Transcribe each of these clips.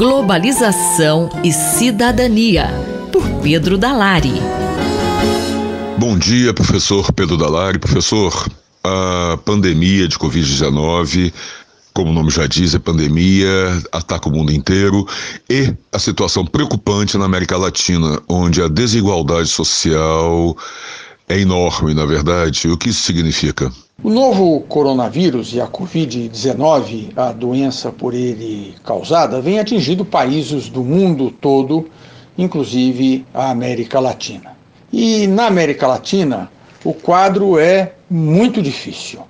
Globalização e Cidadania, por Pedro Dalari. Bom dia, professor Pedro Dalari. Professor, a pandemia de Covid-19, como o nome já diz, é pandemia, ataca o mundo inteiro, e a situação preocupante na América Latina, onde a desigualdade social é enorme, na verdade. O que isso significa? O novo coronavírus e a Covid-19, a doença por ele causada, vem atingindo países do mundo todo, inclusive a América Latina. E na América Latina, o quadro é muito difícil.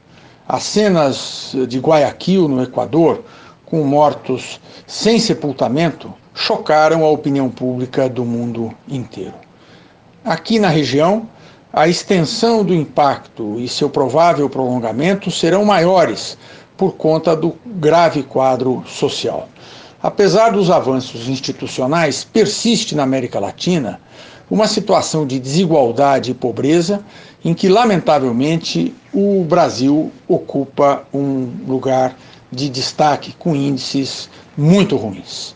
As cenas de Guayaquil, no Equador, com mortos sem sepultamento, chocaram a opinião pública do mundo inteiro. Aqui na região, a extensão do impacto e seu provável prolongamento serão maiores por conta do grave quadro social. Apesar dos avanços institucionais, persiste na América Latina uma situação de desigualdade e pobreza em que, lamentavelmente, o Brasil ocupa um lugar de destaque com índices muito ruins.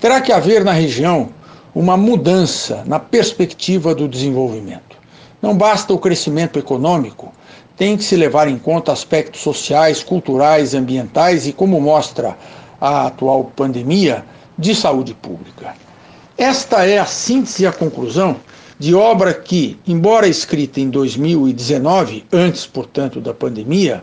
Terá que haver na região uma mudança na perspectiva do desenvolvimento. Não basta o crescimento econômico, tem que se levar em conta aspectos sociais, culturais, ambientais e, como mostra a atual pandemia, de saúde pública. Esta é a síntese e a conclusão de obra que, embora escrita em 2019, antes, portanto, da pandemia,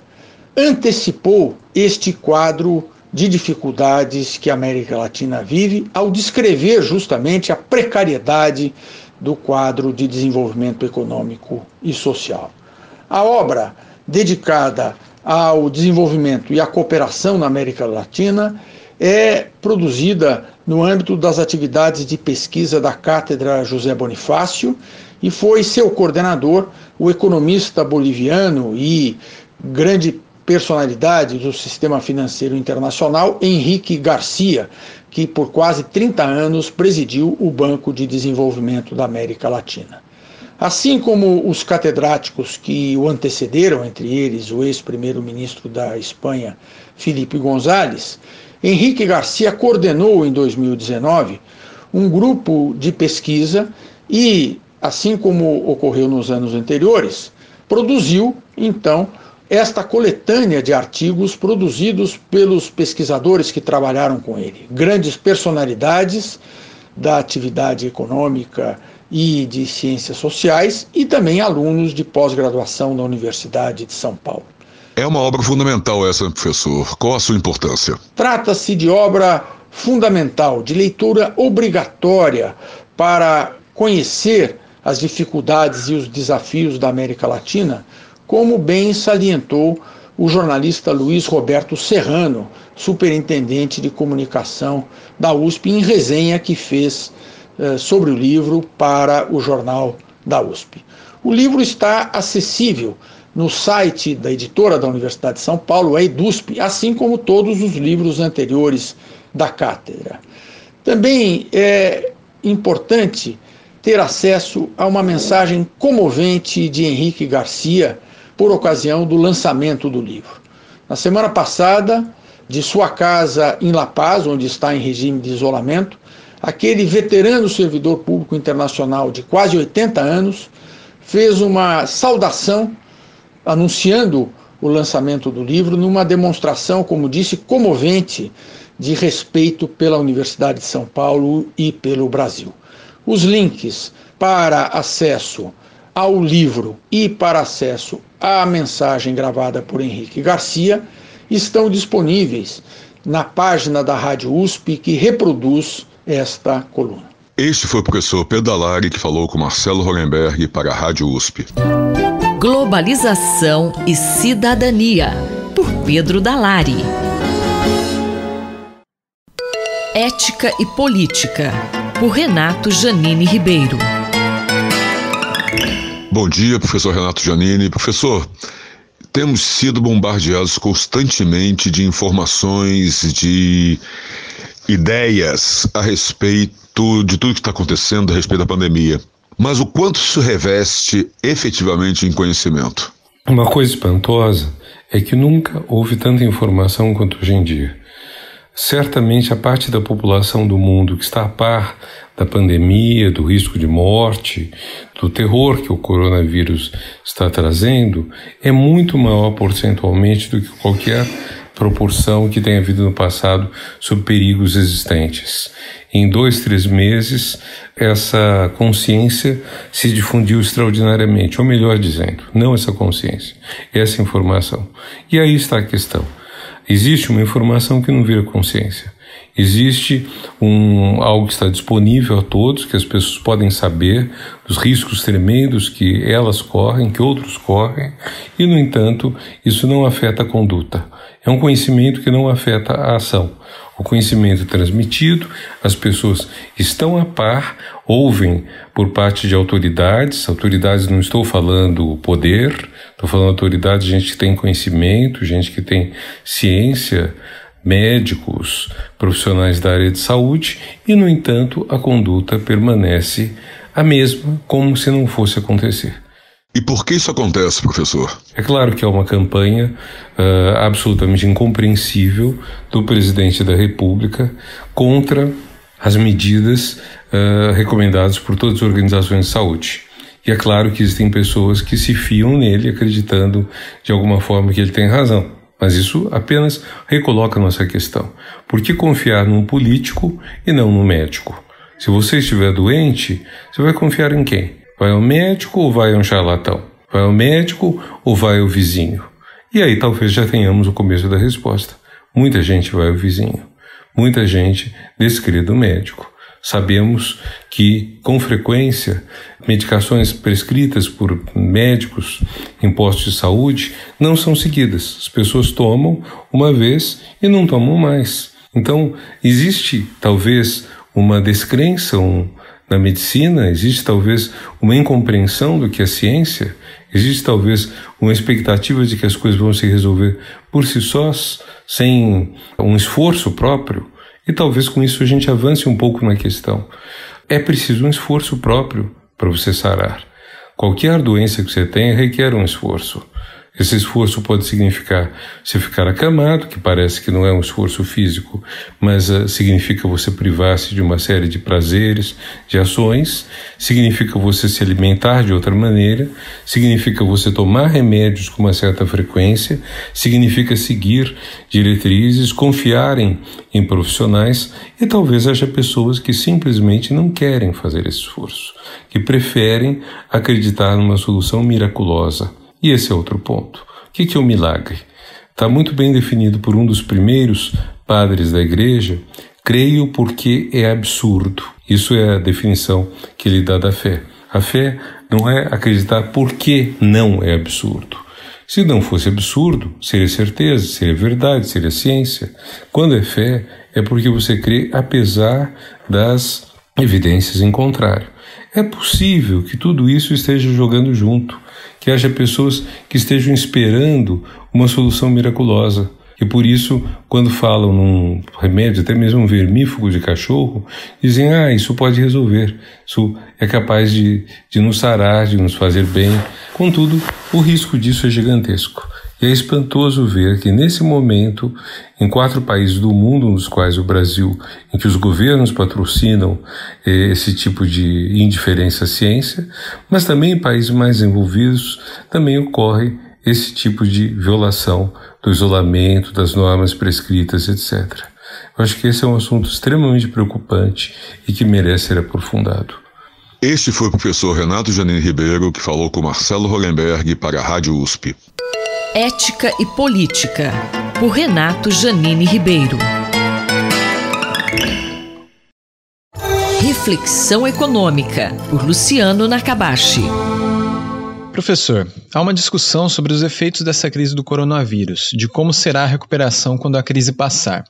antecipou este quadro de dificuldades que a América Latina vive ao descrever justamente a precariedade do quadro de desenvolvimento econômico e social. A obra dedicada ao desenvolvimento e à cooperação na América Latina é produzida no âmbito das atividades de pesquisa da Cátedra José Bonifácio e foi seu coordenador o economista boliviano e grande personalidade do sistema financeiro internacional, Henrique Garcia, que por quase 30 anos presidiu o Banco de Desenvolvimento da América Latina. Assim como os catedráticos que o antecederam, entre eles o ex-primeiro-ministro da Espanha, Felipe González, Henrique Garcia coordenou em 2019 um grupo de pesquisa e, assim como ocorreu nos anos anteriores, produziu, então, esta coletânea de artigos produzidos pelos pesquisadores que trabalharam com ele, grandes personalidades da atividade econômica e de ciências sociais e também alunos de pós-graduação da Universidade de São Paulo. É uma obra fundamental essa, professor. Qual a sua importância? Trata-se de obra fundamental, de leitura obrigatória para conhecer as dificuldades e os desafios da América Latina, como bem salientou o jornalista Luiz Roberto Serrano, superintendente de comunicação da USP, em resenha que fez sobre o livro para o jornal da USP. O livro está acessível no site da editora da Universidade de São Paulo, a EDUSP, assim como todos os livros anteriores da cátedra. Também é importante ter acesso a uma mensagem comovente de Henrique Garcia por ocasião do lançamento do livro. Na semana passada, de sua casa em La Paz, onde está em regime de isolamento, aquele veterano servidor público internacional de quase 80 anos fez uma saudação anunciando o lançamento do livro numa demonstração, como disse, comovente de respeito pela Universidade de São Paulo e pelo Brasil. Os links para acesso ao livro e para acesso à mensagem gravada por Henrique Garcia estão disponíveis na página da Rádio USP que reproduz esta coluna. Este foi o professor Pedro Dalari que falou com Marcelo Hollenberg para a Rádio USP. Globalização e Cidadania, por Pedro Dalari. Ética e Política, por Renato Janine Ribeiro. Bom dia, professor Renato Janine. Professor, temos sido bombardeados constantemente de informações, de ideias a respeito de tudo que está acontecendo a respeito da pandemia. Mas o quanto isso reveste efetivamente em conhecimento? Uma coisa espantosa é que nunca houve tanta informação quanto hoje em dia. Certamente a parte da população do mundo que está a par da pandemia, do risco de morte, do terror que o coronavírus está trazendo, é muito maior percentualmente do que qualquer proporção que tenha havido no passado sobre perigos existentes. Em 2, 3 meses, essa consciência se difundiu extraordinariamente, ou melhor dizendo, não essa consciência, essa informação. E aí está a questão. Existe uma informação que não vira consciência. Existe algo que está disponível a todos, que as pessoas podem saber dos riscos tremendos que elas correm, que outros correm, e, no entanto, isso não afeta a conduta. É um conhecimento que não afeta a ação. O conhecimento transmitido, as pessoas estão a par, ouvem por parte de autoridades não estou falando poder, estou falando autoridades, gente que tem conhecimento, gente que tem ciência, médicos, profissionais da área de saúde, e, no entanto, a conduta permanece a mesma, como se não fosse acontecer. E por que isso acontece, professor? É claro que é uma campanha absolutamente incompreensível do presidente da República contra as medidas recomendadas por todas as organizações de saúde. E é claro que existem pessoas que se fiam nele, acreditando de alguma forma que ele tem razão. Mas isso apenas recoloca a nossa questão. Por que confiar num político e não no médico? Se você estiver doente, você vai confiar em quem? Vai ao médico ou vai a um charlatão? Vai ao médico ou vai ao vizinho? E aí talvez já tenhamos o começo da resposta. Muita gente vai ao vizinho. Muita gente descrê do médico. Sabemos que, com frequência, medicações prescritas por médicos em postos de saúde não são seguidas. As pessoas tomam uma vez e não tomam mais. Então, existe talvez uma descrença na medicina, existe talvez uma incompreensão do que é ciência, existe talvez uma expectativa de que as coisas vão se resolver por si sós, sem um esforço próprio. E talvez com isso a gente avance um pouco na questão. É preciso um esforço próprio para você sarar. Qualquer doença que você tenha requer um esforço. Esse esforço pode significar você ficar acamado, que parece que não é um esforço físico, mas significa você privar-se de uma série de prazeres, de ações, significa você se alimentar de outra maneira, significa você tomar remédios com uma certa frequência, significa seguir diretrizes, confiar em profissionais, e talvez haja pessoas que simplesmente não querem fazer esse esforço, que preferem acreditar numa solução miraculosa. E esse é outro ponto. O que é o milagre? Está muito bem definido por um dos primeiros padres da igreja. Creio porque é absurdo. Isso é a definição que ele dá da fé. A fé não é acreditar porque não é absurdo. Se não fosse absurdo, seria certeza, seria verdade, seria ciência. Quando é fé, é porque você crê apesar das evidências em contrário. É possível que tudo isso esteja jogando junto, que haja pessoas que estejam esperando uma solução miraculosa. E por isso, quando falam num remédio, até mesmo um vermífugo de cachorro, dizem, isso pode resolver, isso é capaz de nos sarar, de nos fazer bem. Contudo, o risco disso é gigantesco. E é espantoso ver que, nesse momento, em 4 países do mundo, nos quais o Brasil, em que os governos patrocinam esse tipo de indiferença à ciência, mas também em países mais desenvolvidos, também ocorre esse tipo de violação do isolamento, das normas prescritas, etc. Eu acho que esse é um assunto extremamente preocupante e que merece ser aprofundado. Este foi o professor Renato Janine Ribeiro, que falou com Marcelo Hollenberg para a Rádio USP. Ética e Política, por Renato Janine Ribeiro. Reflexão Econômica, por Luciano Nakabashi. Professor, há uma discussão sobre os efeitos dessa crise do coronavírus, de como será a recuperação quando a crise passar.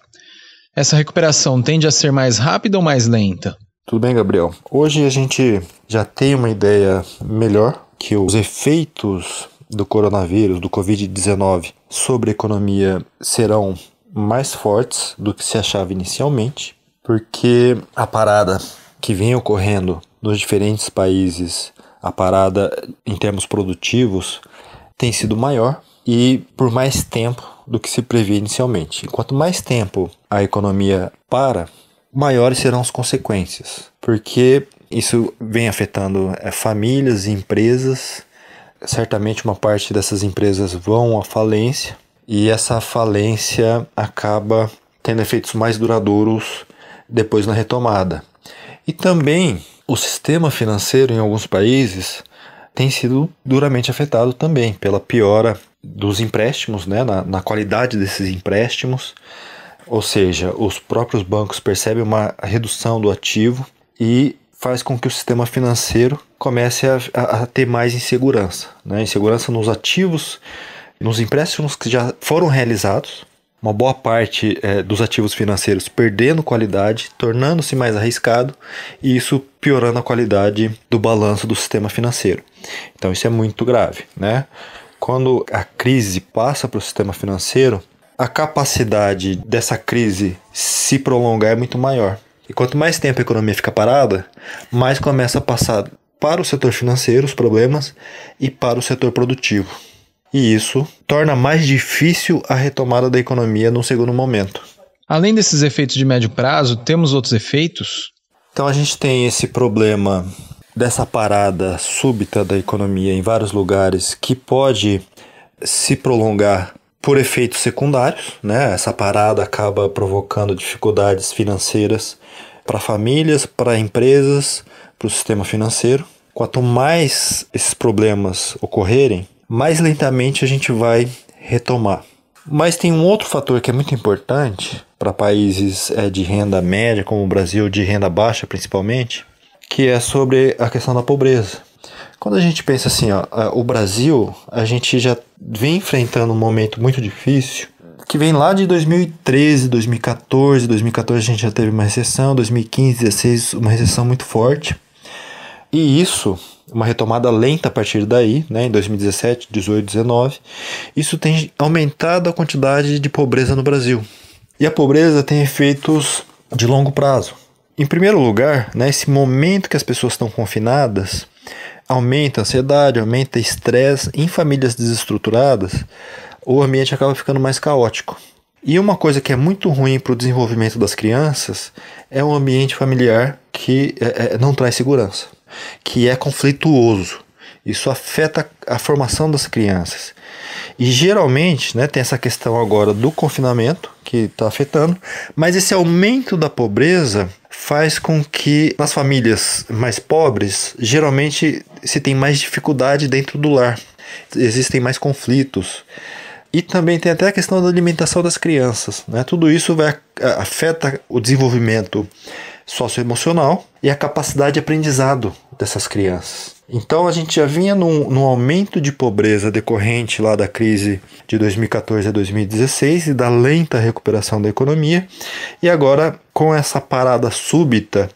Essa recuperação tende a ser mais rápida ou mais lenta? Tudo bem, Gabriel. Hoje a gente já tem uma ideia melhor que os efeitos do coronavírus, do Covid-19, sobre a economia serão mais fortes do que se achava inicialmente, porque a parada que vem ocorrendo nos diferentes países, a parada em termos produtivos, tem sido maior e por mais tempo do que se previa inicialmente. Quanto mais tempo a economia para, maiores serão as consequências, porque isso vem afetando famílias e empresas. Certamente uma parte dessas empresas vão à falência e essa falência acaba tendo efeitos mais duradouros depois na retomada. E também o sistema financeiro em alguns países tem sido duramente afetado também pela piora dos empréstimos, né, na qualidade desses empréstimos, ou seja, os próprios bancos percebem uma redução do ativo e faz com que o sistema financeiro comece a ter mais insegurança, né? Insegurança nos ativos, nos empréstimos que já foram realizados, uma boa parte dos ativos financeiros perdendo qualidade, tornando-se mais arriscado e isso piorando a qualidade do balanço do sistema financeiro. Então isso é muito grave, né? Quando a crise passa para o sistema financeiro, a capacidade dessa crise se prolongar é muito maior. E quanto mais tempo a economia fica parada, mais começa a passar para o setor financeiro os problemas e para o setor produtivo. E isso torna mais difícil a retomada da economia num segundo momento. Além desses efeitos de médio prazo, temos outros efeitos? Então a gente tem esse problema dessa parada súbita da economia em vários lugares que pode se prolongar por efeitos secundários, né? Essa parada acaba provocando dificuldades financeiras para famílias, para empresas, para o sistema financeiro. Quanto mais esses problemas ocorrerem, mais lentamente a gente vai retomar. Mas tem um outro fator que é muito importante para países de renda média, como o Brasil, de renda baixa principalmente, que é sobre a questão da pobreza. Quando a gente pensa assim, o Brasil, a gente já vem enfrentando um momento muito difícil, que vem lá de 2013, 2014. 2014 a gente já teve uma recessão, 2015, 2016 uma recessão muito forte. E isso, uma retomada lenta a partir daí, né, em 2017, 18, 19, isso tem aumentado a quantidade de pobreza no Brasil. E a pobreza tem efeitos de longo prazo. Em primeiro lugar, né, esse momento que as pessoas estão confinadas, aumenta a ansiedade, aumenta o estresse. Em famílias desestruturadas, o ambiente acaba ficando mais caótico. E uma coisa que é muito ruim para o desenvolvimento das crianças é um ambiente familiar que não traz segurança, que é conflituoso. Isso afeta a formação das crianças. E geralmente, né, tem essa questão agora do confinamento que está afetando, mas esse aumento da pobreza faz com que nas famílias mais pobres, geralmente se tem mais dificuldade dentro do lar, existem mais conflitos. E também tem até a questão da alimentação das crianças, né? Tudo isso afeta o desenvolvimento socioemocional e a capacidade de aprendizado dessas crianças. Então a gente já vinha num aumento de pobreza decorrente lá da crise de 2014 a 2016 e da lenta recuperação da economia, e agora com essa parada súbita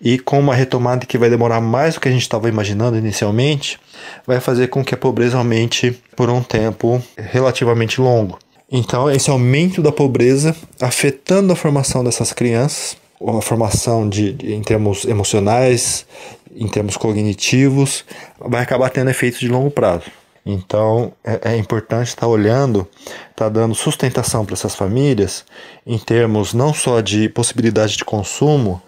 e com uma retomada que vai demorar mais do que a gente estava imaginando inicialmente, vai fazer com que a pobreza aumente por um tempo relativamente longo. Então esse aumento da pobreza afetando a formação dessas crianças, a formação em termos emocionais, em termos cognitivos, vai acabar tendo efeitos de longo prazo. Então é importante estar olhando, estar dando sustentação para essas famílias em termos não só de possibilidade de consumo,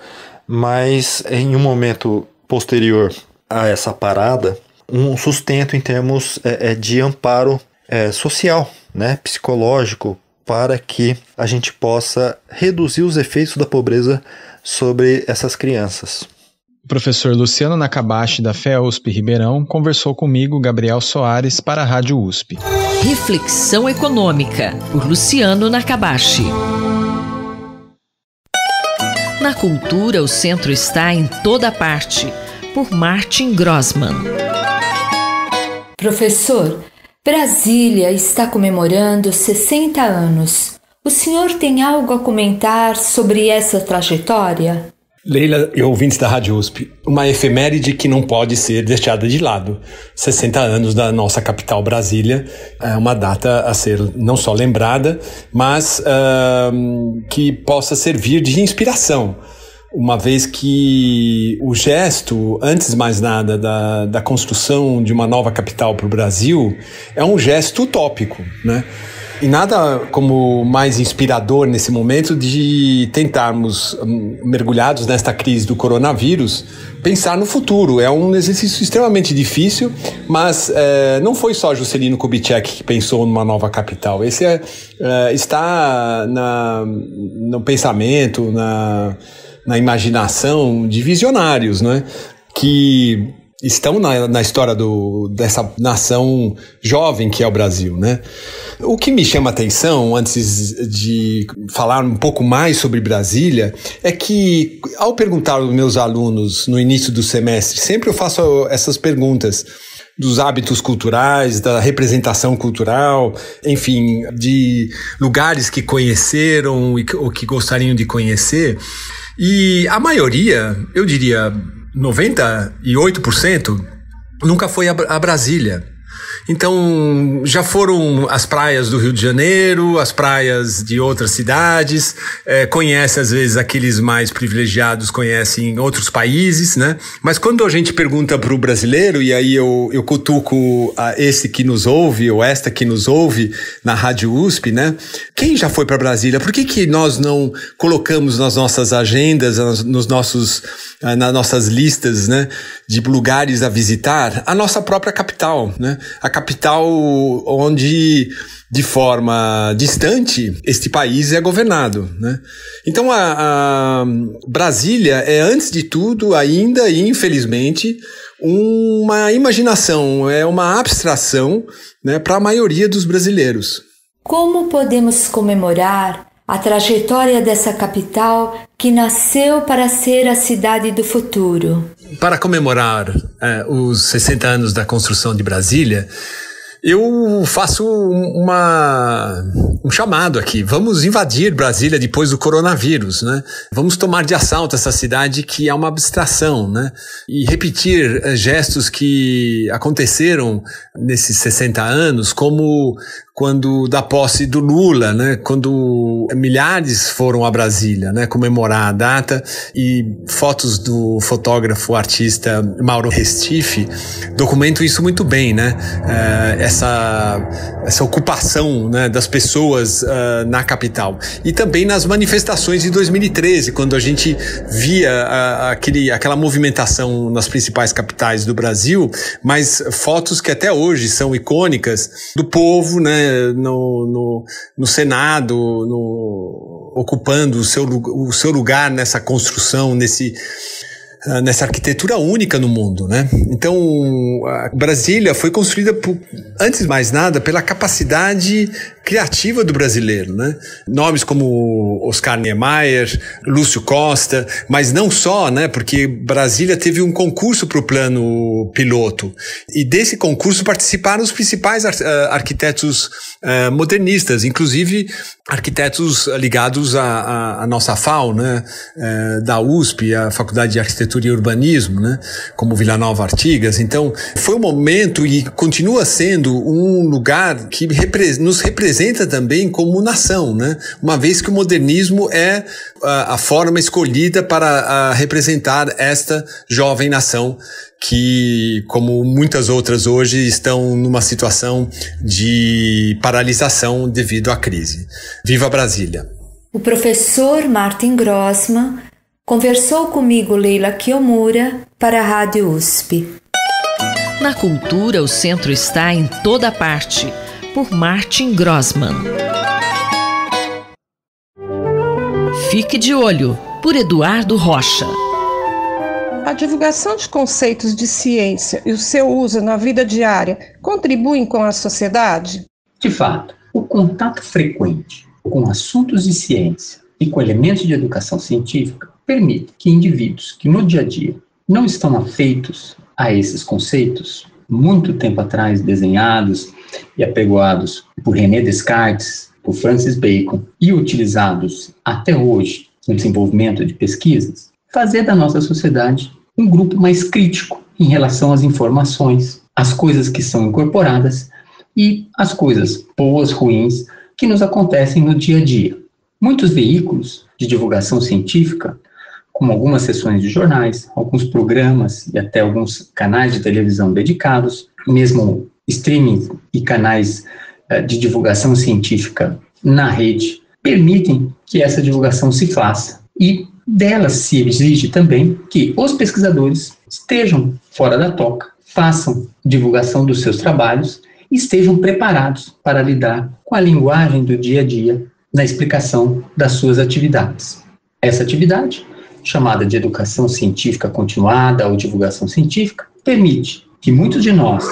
mas em um momento posterior a essa parada, um sustento em termos de amparo social, né, psicológico, para que a gente possa reduzir os efeitos da pobreza sobre essas crianças. O professor Luciano Nakabashi, da FEA-USP Ribeirão, conversou comigo, Gabriel Soares, para a Rádio USP. Reflexão Econômica, por Luciano Nakabashi. Na cultura, o centro está em toda parte, por Martin Grossman. Professor, Brasília está comemorando 60 anos. O senhor tem algo a comentar sobre essa trajetória? Leila e ouvintes da Rádio USP, uma efeméride que não pode ser deixada de lado. 60 anos da nossa capital Brasília é uma data a ser não só lembrada, mas que possa servir de inspiração. Uma vez que o gesto, antes de mais nada, da construção de uma nova capital para o Brasil, é um gesto utópico, né? E nada como mais inspirador nesse momento de tentarmos, mergulhados nesta crise do coronavírus, pensar no futuro. É um exercício extremamente difícil, mas não foi só Juscelino Kubitschek que pensou numa nova capital. Esse está no pensamento, na imaginação de visionários, né? Que estão na história dessa nação jovem que é o Brasil, né? O que me chama a atenção, antes de falar um pouco mais sobre Brasília, é que, ao perguntar aos meus alunos no início do semestre, sempre eu faço essas perguntas dos hábitos culturais, da representação cultural, enfim, de lugares que conheceram ou que gostariam de conhecer. E a maioria, eu diria 98%, nunca foi a Brasília. Então, já foram as praias do Rio de Janeiro, as praias de outras cidades, conhece às vezes aqueles mais privilegiados, conhecem outros países, né? Mas quando a gente pergunta para o brasileiro, e aí eu cutuco esse que nos ouve, ou esta que nos ouve na Rádio USP, né? Quem já foi para Brasília? Por que nós não colocamos nas nossas agendas, nas nossas listas, né, de lugares a visitar, a nossa própria capital, né? A capital onde, de forma distante, este país é governado, né? Então, a Brasília é, antes de tudo, ainda e infelizmente, uma imaginação, é uma abstração, né, para a maioria dos brasileiros. Como podemos comemorar a trajetória dessa capital que nasceu para ser a cidade do futuro? Para comemorar os 60 anos da construção de Brasília, eu faço um chamado aqui. Vamos invadir Brasília depois do coronavírus, né? Vamos tomar de assalto essa cidade que é uma abstração, né? E repetir gestos que aconteceram nesses 60 anos, como quando da posse do Lula, né? Quando milhares foram a Brasília, né? Comemorar a data, e fotos do fotógrafo artista Mauro Restife documentam isso muito bem, né? Essa ocupação, né, das pessoas na capital. E também nas manifestações de 2013, quando a gente via aquela movimentação nas principais capitais do Brasil, mas fotos que até hoje são icônicas do povo, né, no Senado, ocupando o seu lugar nessa construção, nessa arquitetura única no mundo, né? Então, a Brasília foi construída, antes de mais nada, pela capacidade criativa do brasileiro, né? Nomes como Oscar Niemeyer, Lúcio Costa, mas não só, né? Porque Brasília teve um concurso para o plano piloto, e desse concurso participaram os principais arquitetos modernistas, inclusive arquitetos ligados à nossa FAU, né? Da USP, a Faculdade de Arquitetura e Urbanismo, né? Como Vila Nova Artigas. Então, foi um momento, e continua sendo, um lugar que nos representa também como nação, né? Uma vez que o modernismo é a forma escolhida para representar esta jovem nação que, como muitas outras hoje, estão numa situação de paralisação devido à crise. Viva Brasília! O professor Martin Grossman conversou comigo, Leila Kiyomura, para a Rádio USP. Na cultura, o centro está em toda parte, por Martin Grossman. Fique de olho, por Eduardo Rocha. A divulgação de conceitos de ciência e o seu uso na vida diária contribuem com a sociedade? De fato, o contato frequente com assuntos de ciência e com elementos de educação científica permite que indivíduos que no dia a dia não estão afeitos a esses conceitos, muito tempo atrás desenhados e apregoados por René Descartes, por Francis Bacon e utilizados até hoje no desenvolvimento de pesquisas, fazer da nossa sociedade um grupo mais crítico em relação às informações, às coisas que são incorporadas e às coisas boas, ruins, que nos acontecem no dia a dia. Muitos veículos de divulgação científica, como algumas seções de jornais, alguns programas e até alguns canais de televisão dedicados, mesmo streaming e canais de divulgação científica na rede permitem que essa divulgação se faça e delas se exige também que os pesquisadores estejam fora da toca, façam divulgação dos seus trabalhos e estejam preparados para lidar com a linguagem do dia a dia na explicação das suas atividades. Essa atividade, chamada de educação científica continuada ou divulgação científica, permite que muitos de nós,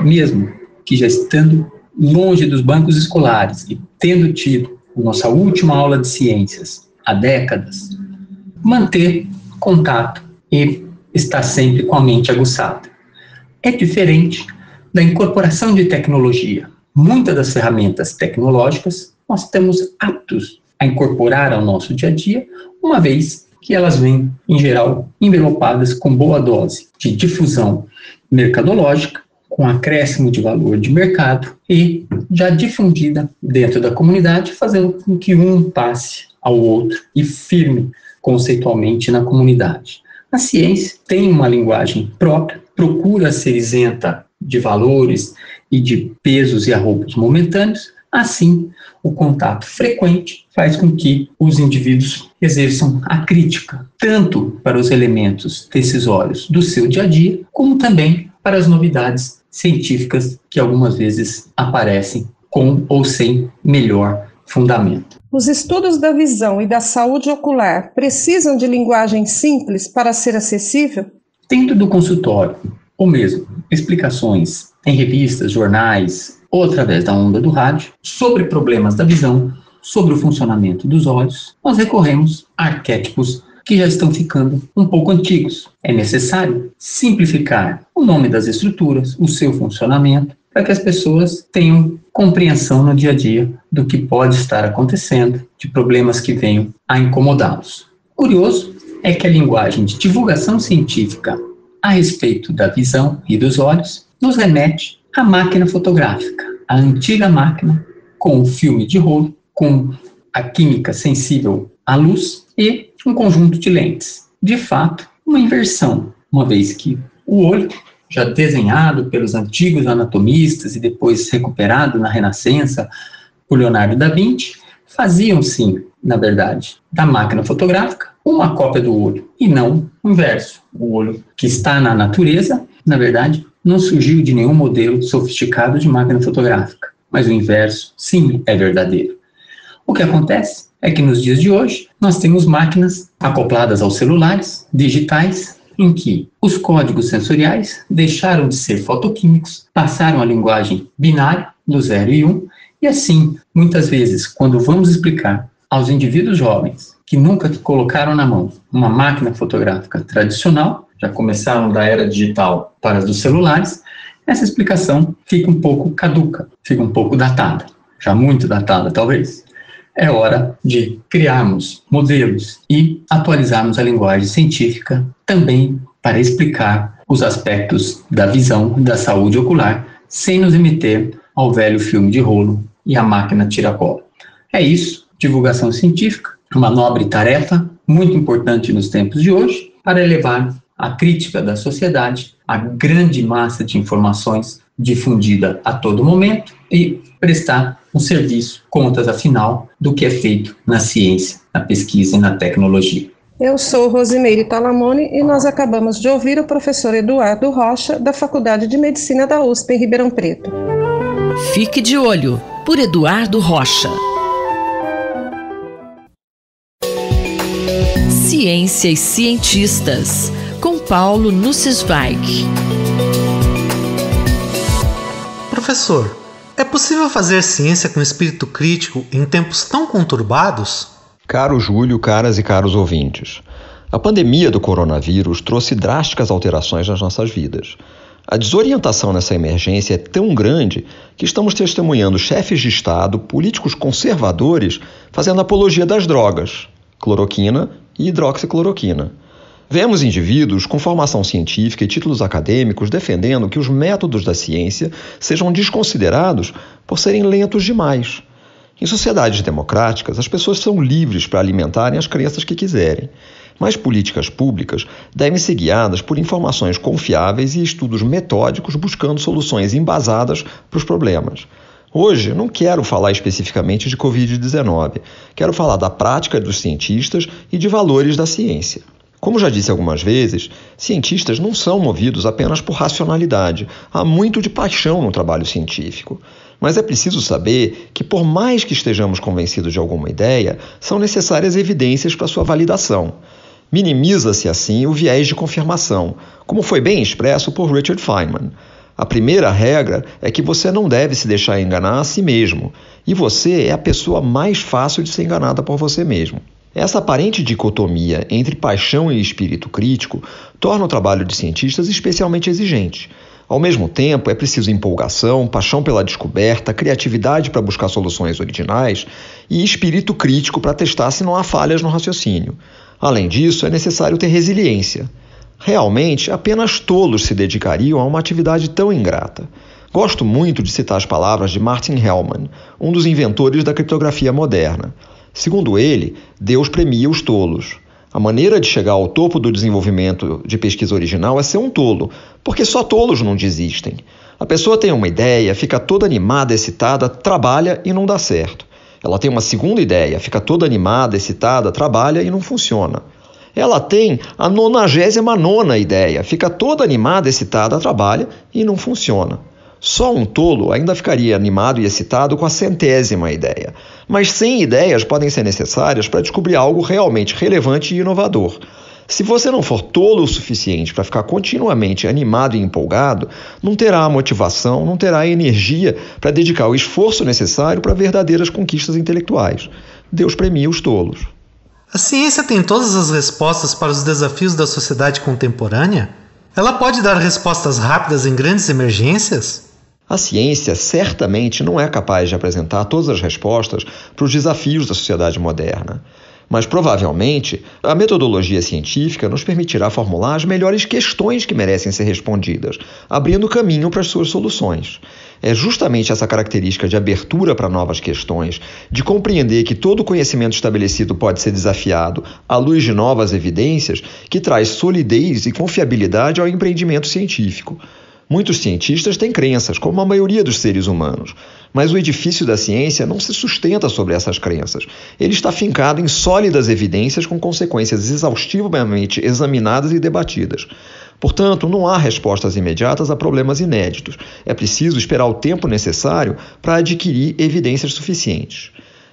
mesmo que já estando longe dos bancos escolares e tendo tido a nossa última aula de ciências há décadas, manter contato e estar sempre com a mente aguçada. É diferente da incorporação de tecnologia. Muitas das ferramentas tecnológicas nós estamos aptos a incorporar ao nosso dia a dia, uma vez que elas vêm, em geral, envelopadas com boa dose de difusão mercadológica, com acréscimo de valor de mercado e já difundida dentro da comunidade, fazendo com que um passe ao outro e firme conceitualmente na comunidade. A ciência tem uma linguagem própria, procura ser isenta de valores e de pesos e arroubos momentâneos. Assim, o contato frequente faz com que os indivíduos exerçam a crítica, tanto para os elementos decisórios do seu dia a dia, como também para as novidades científicas que algumas vezes aparecem com ou sem melhor fundamento. Os estudos da visão e da saúde ocular precisam de linguagem simples para ser acessível? Dentro do consultório, ou mesmo explicações em revistas, jornais ou através da onda do rádio sobre problemas da visão, sobre o funcionamento dos olhos, nós recorremos a arquétipos que já estão ficando um pouco antigos. É necessário simplificar o nome das estruturas, o seu funcionamento, para que as pessoas tenham compreensão no dia a dia do que pode estar acontecendo, de problemas que venham a incomodá-los. Curioso é que a linguagem de divulgação científica a respeito da visão e dos olhos nos remete à máquina fotográfica, a antiga máquina com o filme de rolo, com a química sensível à luz e um conjunto de lentes. De fato, uma inversão, uma vez que o olho, já desenhado pelos antigos anatomistas e depois recuperado na Renascença por Leonardo da Vinci, faziam sim, na verdade, da máquina fotográfica uma cópia do olho e não o inverso. O olho que está na natureza, na verdade, não surgiu de nenhum modelo sofisticado de máquina fotográfica, mas o inverso sim é verdadeiro. O que acontece é que nos dias de hoje nós temos máquinas acopladas aos celulares, digitais, em que os códigos sensoriais deixaram de ser fotoquímicos, passaram à linguagem binária, do 0 e 1, e assim, muitas vezes, quando vamos explicar aos indivíduos jovens que nunca colocaram na mão uma máquina fotográfica tradicional, já começaram da era digital para as dos celulares, essa explicação fica um pouco caduca, fica um pouco datada, já muito datada talvez. É hora de criarmos modelos e atualizarmos a linguagem científica também para explicar os aspectos da visão e da saúde ocular sem nos remeter ao velho filme de rolo e à máquina tira-cola. É isso, divulgação científica, uma nobre tarefa, muito importante nos tempos de hoje, para elevar a crítica da sociedade à grande massa de informações difundida a todo momento e prestar um serviço, contas afinal, do que é feito na ciência, na pesquisa e na tecnologia. Eu sou Rosimeire Talamone e nós acabamos de ouvir o professor Eduardo Rocha, da Faculdade de Medicina da USP em Ribeirão Preto. Fique de olho, por Eduardo Rocha. Ciência e cientistas, com Paulo Nussweig. Professor, é possível fazer ciência com espírito crítico em tempos tão conturbados? Caro Júlio, caras e caros ouvintes, a pandemia do coronavírus trouxe drásticas alterações nas nossas vidas. A desorientação nessa emergência é tão grande que estamos testemunhando chefes de Estado, políticos conservadores, fazendo apologia das drogas, cloroquina e hidroxicloroquina. Vemos indivíduos com formação científica e títulos acadêmicos defendendo que os métodos da ciência sejam desconsiderados por serem lentos demais. Em sociedades democráticas, as pessoas são livres para alimentarem as crenças que quiserem, mas políticas públicas devem ser guiadas por informações confiáveis e estudos metódicos buscando soluções embasadas para os problemas. Hoje, não quero falar especificamente de Covid-19. Quero falar da prática dos cientistas e de valores da ciência. Como já disse algumas vezes, cientistas não são movidos apenas por racionalidade. Há muito de paixão no trabalho científico. Mas é preciso saber que, por mais que estejamos convencidos de alguma ideia, são necessárias evidências para sua validação. Minimiza-se, assim, o viés de confirmação, como foi bem expresso por Richard Feynman. A primeira regra é que você não deve se deixar enganar a si mesmo, e você é a pessoa mais fácil de ser enganada por você mesmo. Essa aparente dicotomia entre paixão e espírito crítico torna o trabalho de cientistas especialmente exigente. Ao mesmo tempo, é preciso empolgação, paixão pela descoberta, criatividade para buscar soluções originais e espírito crítico para testar se não há falhas no raciocínio. Além disso, é necessário ter resiliência. Realmente, apenas tolos se dedicariam a uma atividade tão ingrata. Gosto muito de citar as palavras de Martin Hellman, um dos inventores da criptografia moderna. Segundo ele, Deus premia os tolos. A maneira de chegar ao topo do desenvolvimento de pesquisa original é ser um tolo, porque só tolos não desistem. A pessoa tem uma ideia, fica toda animada, excitada, trabalha e não dá certo. Ela tem uma segunda ideia, fica toda animada, excitada, trabalha e não funciona. Ela tem a 99ª ideia, fica toda animada, excitada, trabalha e não funciona. Só um tolo ainda ficaria animado e excitado com a 100ª ideia. Mas 100 ideias podem ser necessárias para descobrir algo realmente relevante e inovador. Se você não for tolo o suficiente para ficar continuamente animado e empolgado, não terá a motivação, não terá a energia para dedicar o esforço necessário para verdadeiras conquistas intelectuais. Deus premia os tolos. A ciência tem todas as respostas para os desafios da sociedade contemporânea? Ela pode dar respostas rápidas em grandes emergências? A ciência certamente não é capaz de apresentar todas as respostas para os desafios da sociedade moderna. Mas, provavelmente, a metodologia científica nos permitirá formular as melhores questões que merecem ser respondidas, abrindo caminho para as suas soluções. É justamente essa característica de abertura para novas questões, de compreender que todo conhecimento estabelecido pode ser desafiado à luz de novas evidências, que traz solidez e confiabilidade ao empreendimento científico. Muitos cientistas têm crenças, como a maioria dos seres humanos, mas o edifício da ciência não se sustenta sobre essas crenças. Ele está fincado em sólidas evidências com consequências exaustivamente examinadas e debatidas. Portanto, não há respostas imediatas a problemas inéditos. É preciso esperar o tempo necessário para adquirir evidências suficientes.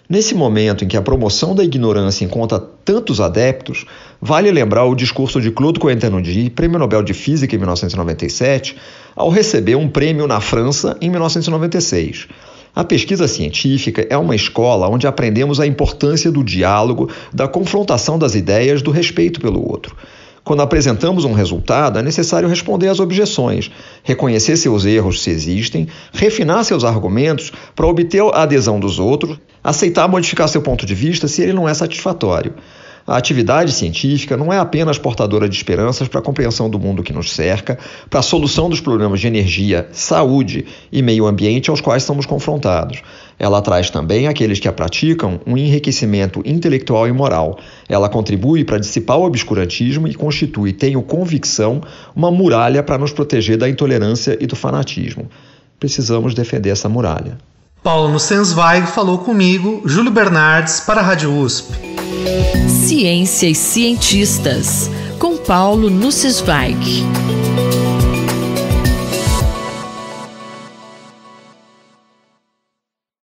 Nesse momento em que a promoção da ignorância encontra tantos adeptos, vale lembrar o discurso de Claude Cohen-Tannoudji, Prêmio Nobel de Física em 1997, ao receber um prêmio na França em 1996. A pesquisa científica é uma escola onde aprendemos a importância do diálogo, da confrontação das ideias, do respeito pelo outro. Quando apresentamos um resultado, é necessário responder às objeções, reconhecer seus erros se existem, refinar seus argumentos para obter a adesão dos outros, aceitar modificar seu ponto de vista se ele não é satisfatório. A atividade científica não é apenas portadora de esperanças para a compreensão do mundo que nos cerca, para a solução dos problemas de energia, saúde e meio ambiente aos quais somos confrontados. Ela traz também àqueles que a praticam um enriquecimento intelectual e moral. Ela contribui para dissipar o obscurantismo e constitui, tenho convicção, uma muralha para nos proteger da intolerância e do fanatismo. Precisamos defender essa muralha. Paulo Nussensweig falou comigo, Júlio Bernardes, para a Rádio USP. Ciência e Cientistas, com Paulo Nussensweig.